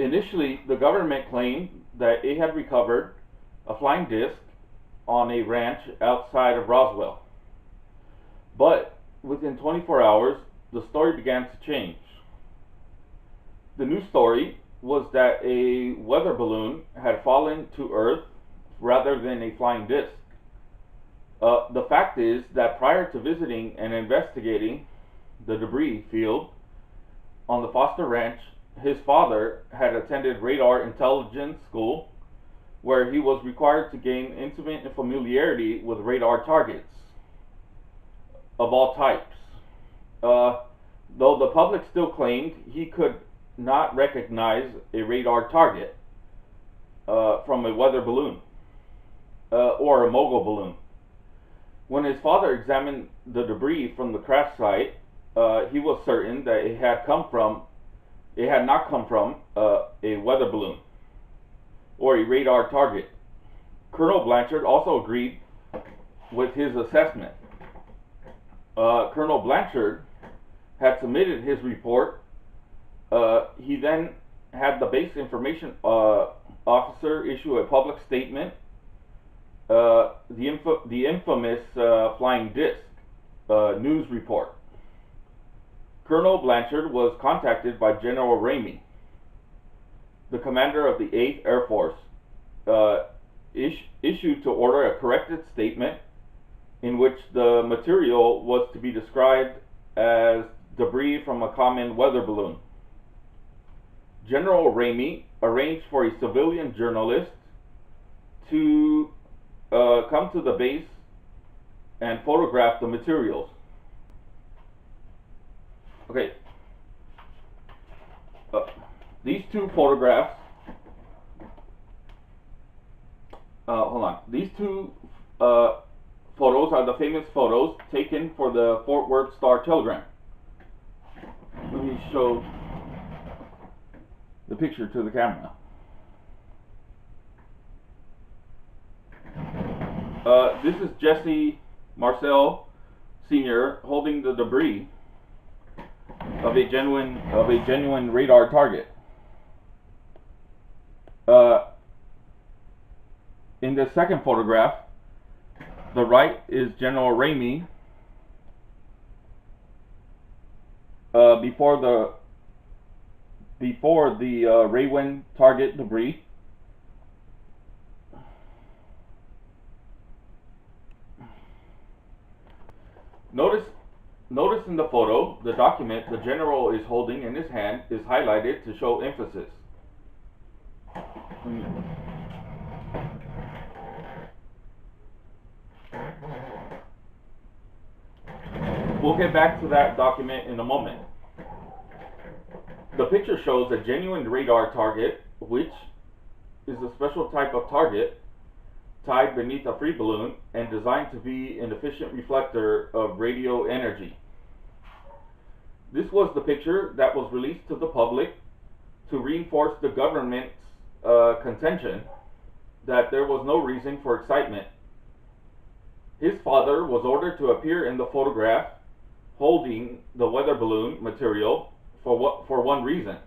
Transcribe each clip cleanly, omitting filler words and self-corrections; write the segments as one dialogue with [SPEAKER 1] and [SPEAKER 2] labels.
[SPEAKER 1] Initially, the government claimed that it had recovered a flying disc on a ranch outside of Roswell. But within 24 hours, the story began to change. The new story was that a weather balloon had fallen to Earth rather than a flying disc. The fact is that prior to visiting and investigating the debris field on the Foster Ranch, his father had attended radar intelligence school, where he was required to gain intimate familiarity with radar targets of all types. Though the public still claimed he could not recognize a radar target from a weather balloon or a mogul balloon. When his father examined the debris from the crash site, he was certain that it had not come from a weather balloon or a radar target. Colonel Blanchard also agreed with his assessment. Colonel Blanchard had submitted his report. He then had the base information officer issue a public statement, the infamous flying disc news report. Colonel Blanchard was contacted by General Ramey, the commander of the 8th Air Force, issued to order a corrected statement in which the material was to be described as debris from a common weather balloon. General Ramey arranged for a civilian journalist to come to the base and photograph the materials. Okay. These two photographs. Hold on. These two photos are the famous photos taken for the Fort Worth Star-Telegram. Let me show the picture to the camera. This is Jesse Marcel Sr. holding the debris of a genuine radar target. In the second photograph, the right is General Ramey before the Raywin target debris. Notice in the photo, the document the general is holding in his hand is highlighted to show emphasis. We'll get back to that document in a moment. The picture shows a genuine radar target, which is a special type of target tied beneath a free balloon and designed to be an efficient reflector of radio energy. This was the picture that was released to the public to reinforce the government's contention that there was no reason for excitement. His father was ordered to appear in the photograph holding the weather balloon material for one reason: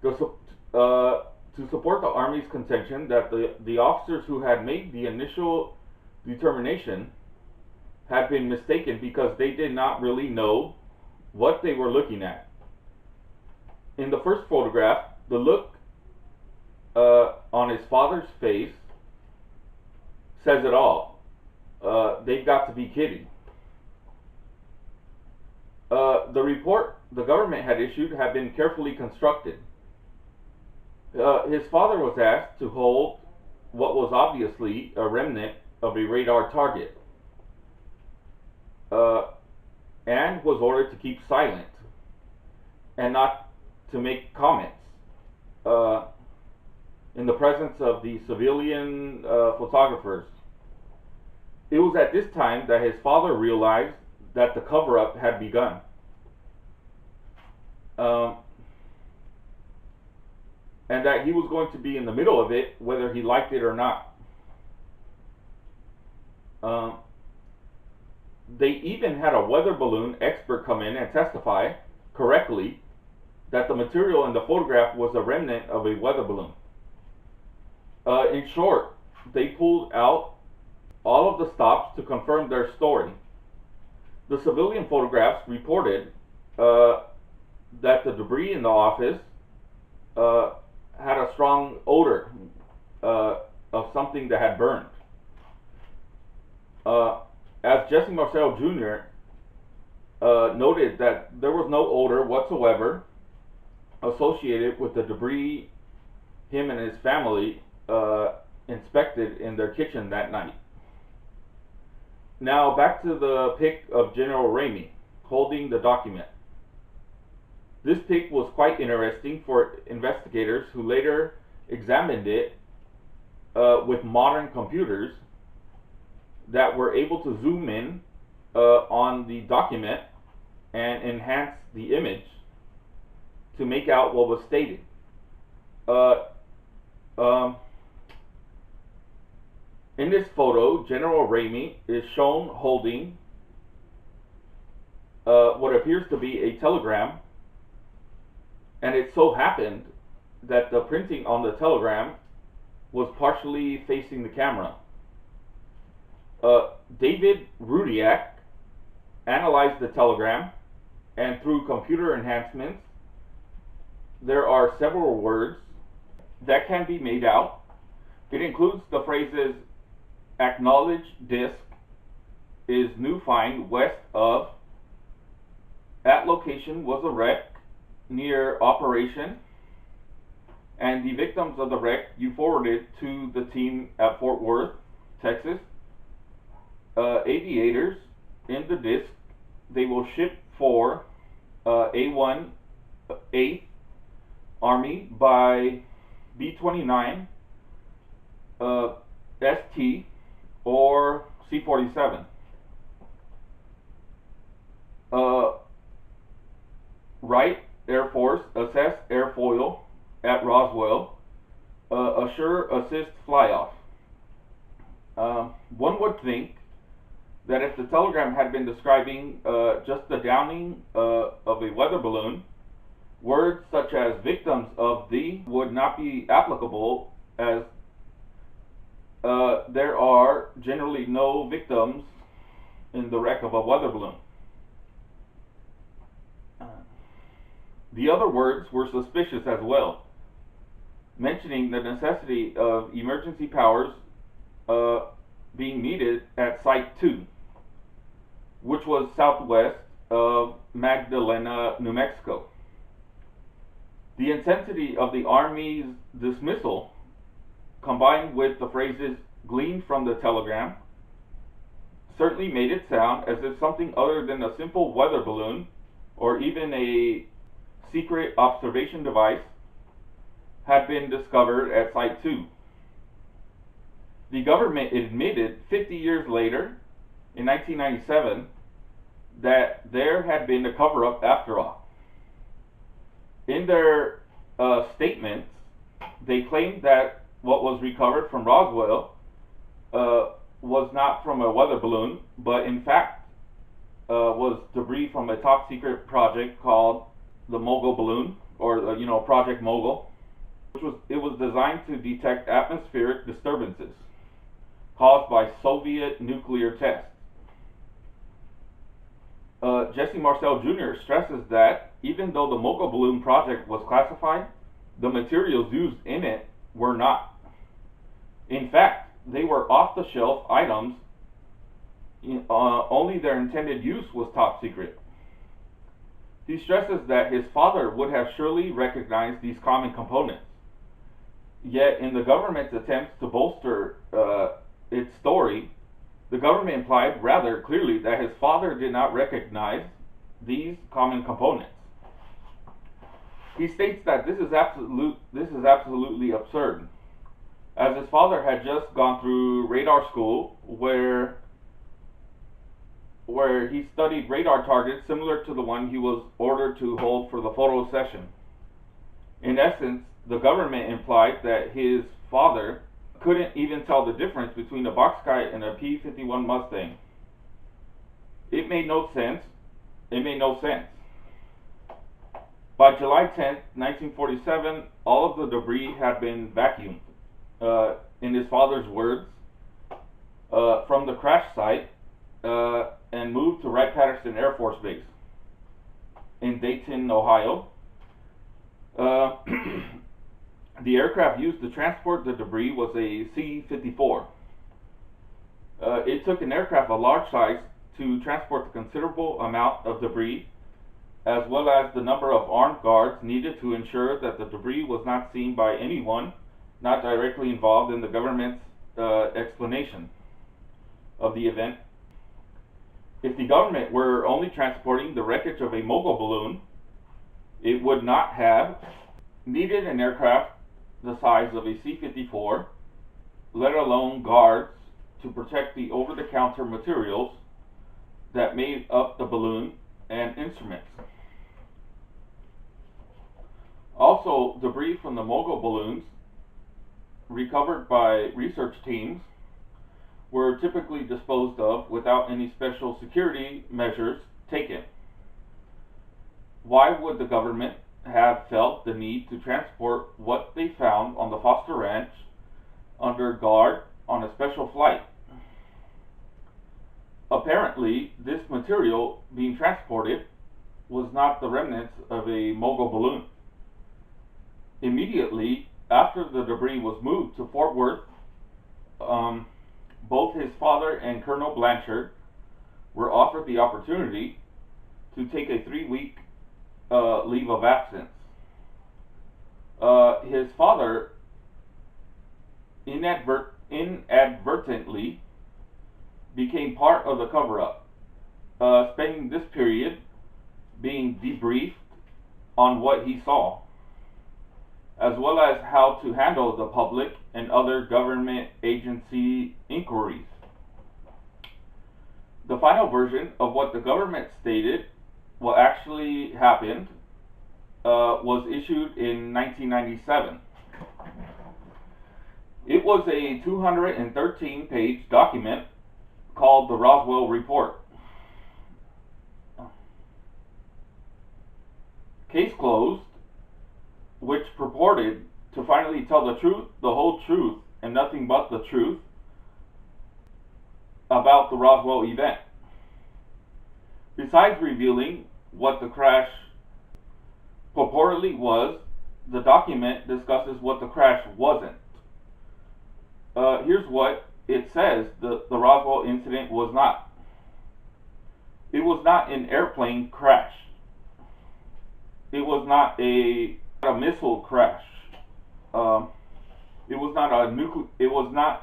[SPEAKER 1] to support the Army's contention that the officers who had made the initial determination had been mistaken because they did not really know what they were looking at. In the first photograph, the look on his father's face says it all. They've got to be kidding. The report the government had issued had been carefully constructed. His father was asked to hold what was obviously a remnant of a radar target, and was ordered to keep silent and not to make comments in the presence of the civilian photographers. It was at this time that his father realized that the cover-up had begun. And that he was going to be in the middle of it, whether he liked it or not. They even had a weather balloon expert come in and testify correctly that the material in the photograph was a remnant of a weather balloon. In short, they pulled out all of the stops to confirm their story. The civilian photographs reported that the debris in the office had a strong odor of something that had burned. As Jesse Marcel Jr. Noted that there was no odor whatsoever associated with the debris him and his family inspected in their kitchen that night. Now back to the pic of General Ramey holding the document. This pic was quite interesting for investigators who later examined it with modern computers that were able to zoom in on the document and enhance the image to make out what was stated. In this photo, General Ramey is shown holding what appears to be a telegram, and it so happened that the printing on the telegram was partially facing the camera. David Rudiak analyzed the telegram, and through computer enhancements, there are several words that can be made out. It includes the phrases "acknowledge disk is new find west of," "at location was a wreck near operation," and "the victims of the wreck you forwarded to the team at Fort Worth, Texas. Aviators in the disk, they will ship for A1 8th Army by B-29 ST or C-47. Wright Air Force assess airfoil at Roswell. Assure assist flyoff. One would think that if the telegram had been describing just the downing of a weather balloon, words such as "victims of the" would not be applicable, as there are generally no victims in the wreck of a weather balloon. The other words were suspicious as well, mentioning the necessity of emergency powers being needed at Site 2, which was southwest of Magdalena, New Mexico. The intensity of the Army's dismissal, combined with the phrases gleaned from the telegram, certainly made it sound as if something other than a simple weather balloon or even a secret observation device had been discovered at Site 2. The government admitted 50 years later, in 1997, that there had been a cover-up after all. In their statements, they claimed that what was recovered from Roswell was not from a weather balloon, but in fact was debris from a top-secret project called the Mogul balloon, or Project Mogul, it was designed to detect atmospheric disturbances caused by Soviet nuclear tests. Jesse Marcel Jr. stresses that even though the Mogul balloon project was classified, the materials used in it were not. In fact, they were off-the-shelf items. Only their intended use was top secret. He stresses that his father would have surely recognized these common components. Yet, in the government's attempts to bolster its story, the government implied rather clearly that his father did not recognize these common components. He states that this is absolutely absurd, as his father had just gone through radar school where he studied radar targets similar to the one he was ordered to hold for the photo session. In essence, the government implied that his father couldn't even tell the difference between a box kite and a P-51 Mustang. It made no sense. By By July 10th, 1947, all of the debris had been vacuumed, in his father's words, from the crash site and moved to Wright-Patterson Air Force Base in Dayton, Ohio. The aircraft used to transport the debris was a C-54. It took an aircraft of large size to transport the considerable amount of debris, as well as the number of armed guards needed to ensure that the debris was not seen by anyone not directly involved in the government's explanation of the event. If the government were only transporting the wreckage of a Mogul balloon, it would not have needed an aircraft the size of a C-54, let alone guards to protect the over-the-counter materials that made up the balloon and instruments. Also, debris from the Mogul balloons recovered by research teams were typically disposed of without any special security measures taken. Why would the government have felt the need to transport what they found on the Foster Ranch under guard on a special flight? Apparently, this material being transported was not the remnants of a Mogul balloon. Immediately after the debris was moved to Fort Worth, both his father and Colonel Blanchard were offered the opportunity to take a 3-week leave of absence. His father inadvertently became part of the cover-up, spending this period being debriefed on what he saw, as well as how to handle the public and other government agency inquiries. The final version of what the government stated what actually happened was issued in 1997. It was a 213-page document called the Roswell Report. Case closed, which purported to finally tell the truth, the whole truth, and nothing but the truth about the Roswell event. Besides revealing what the crash purportedly was, the document discusses what the crash wasn't. Here's what it says the Roswell incident was not. It was not an airplane crash. It was not a missile crash. It was not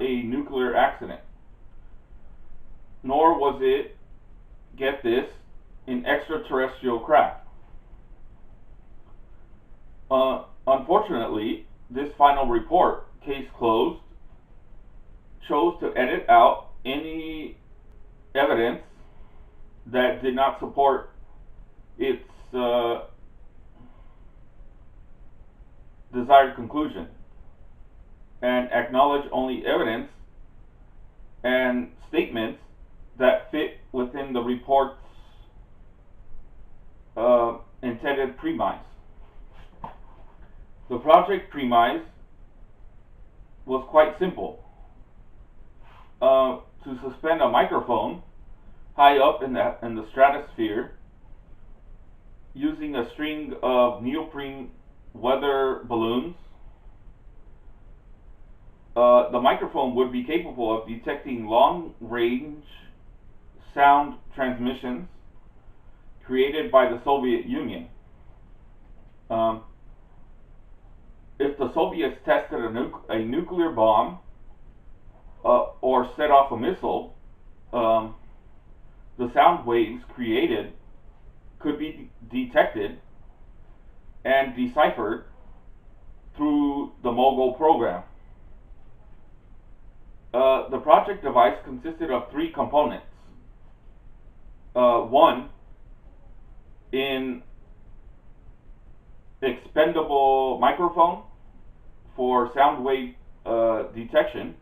[SPEAKER 1] a nuclear accident. Nor was it, get this, an extraterrestrial craft. Unfortunately, this final report, case closed, chose to edit out any evidence that did not support its desired conclusion, and acknowledge only evidence and statements that fit within the report's intended premise. The project premise was quite simple. To suspend a microphone high up in the stratosphere using a string of neoprene weather balloons. The microphone would be capable of detecting long-range sound transmissions created by the Soviet Union. If the Soviets tested a nuclear bomb or set off a missile, the sound waves created could be detected and deciphered through the Mogul program. The project device consisted of 3 components. One, an expendable microphone for sound wave detection.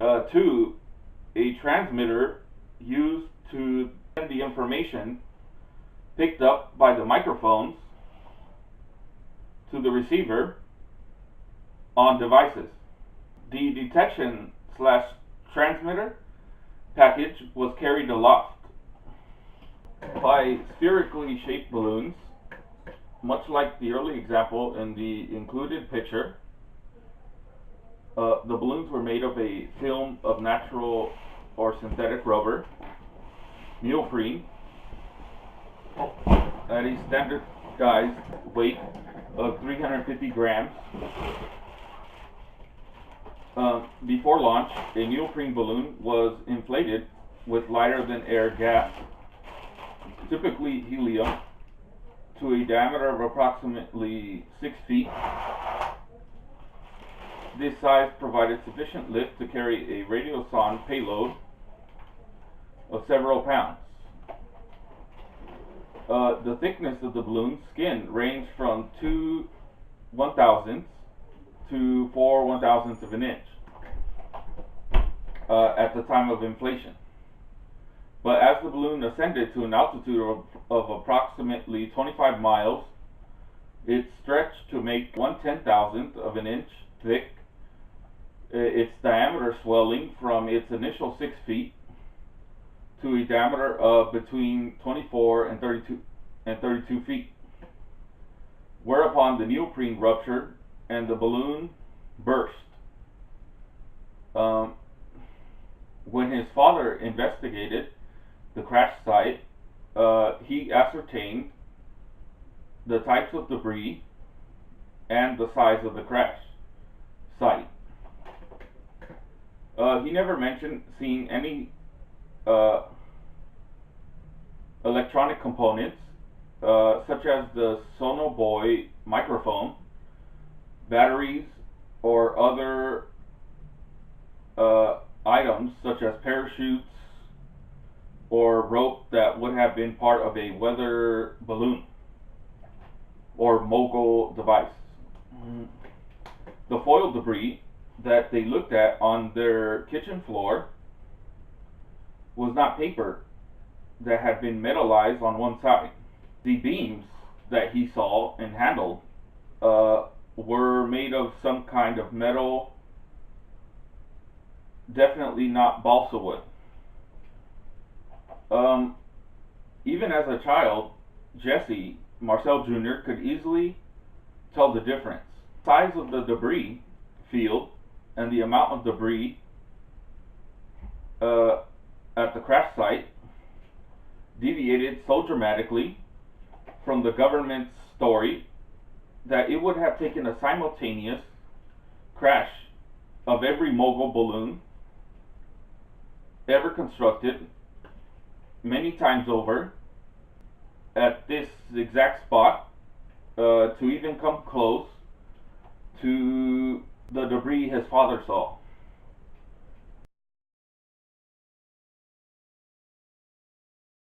[SPEAKER 1] 2, a transmitter used to send the information picked up by the microphones to the receiver on devices. The detection slash transmitter package was carried aloft by spherically shaped balloons, much like the early example in the included picture. The balloons were made of a film of natural or synthetic rubber, neoprene, at a standardized weight of 350 grams. Before launch, a neoprene balloon was inflated with lighter than air gas, typically helium, to a diameter of approximately 6 feet. This size provided sufficient lift to carry a radiosonde payload of several pounds. The thickness of the balloon's skin ranged from 2 1/1000ths to 4 1/1000ths of an inch at the time of inflation. But as the balloon ascended to an altitude of approximately 25 miles, it stretched to make 1/10,000th of an inch thick, its diameter swelling from its initial 6 feet to a diameter of between 24 and 32 feet, whereupon the neoprene ruptured and the balloon burst. When his father investigated the crash site, he ascertained the types of debris and the size of the crash site. He never mentioned seeing any electronic components such as the Sonobuoy microphone, batteries, or other items such as parachutes or rope that would have been part of a weather balloon or Mogul device. The foil debris that they looked at on their kitchen floor was not paper that had been metallized on one side. The beams that he saw and handled were made of some kind of metal, definitely not balsa wood. Even as a child, Jesse Marcel Jr. could easily tell the difference. The size of the debris field and the amount of debris at the crash site deviated so dramatically from the government's story that it would have taken a simultaneous crash of every Mogul balloon ever constructed many times over at this exact spot to even come close to the debris his father saw.